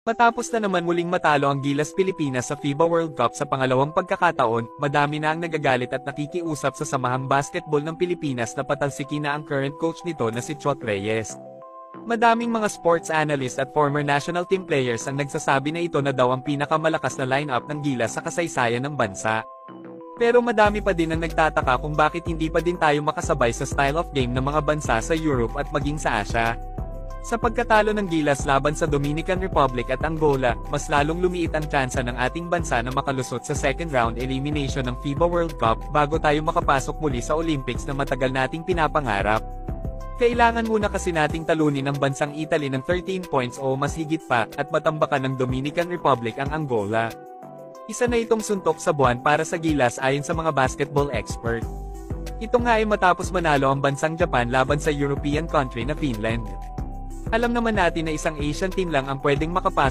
Matapos na naman muling matalo ang Gilas Pilipinas sa FIBA World Cup sa pangalawang pagkakataon, madami na ang nagagalit at nakikiusap sa Samahang Basketball ng Pilipinas na patalsikin na ang current coach nito na si Chot Reyes. Madaming mga sports analyst at former national team players ang nagsasabi na ito na daw ang pinakamalakas na lineup ng Gilas sa kasaysayan ng bansa. Pero madami pa din ang nagtataka kung bakit hindi pa din tayo makasabay sa style of game ng mga bansa sa Europe at maging sa Asia. Sa pagkatalo ng Gilas laban sa Dominican Republic at Angola, mas lalong lumiit ang tsansa ng ating bansa na makalusot sa second round elimination ng FIBA World Cup bago tayo makapasok muli sa Olympics na matagal nating pinapangarap. Kailangan muna kasi nating talunin ang bansang Italy ng 13 points o mas higit pa at matambakan ng Dominican Republic ang Angola. Isa na itong suntok sa buwan para sa Gilas ayon sa mga basketball expert. Ito nga ay matapos manalo ang bansang Japan laban sa European country na Finland. Alam naman natin na isang Asian team lang ang pwedeng makapasok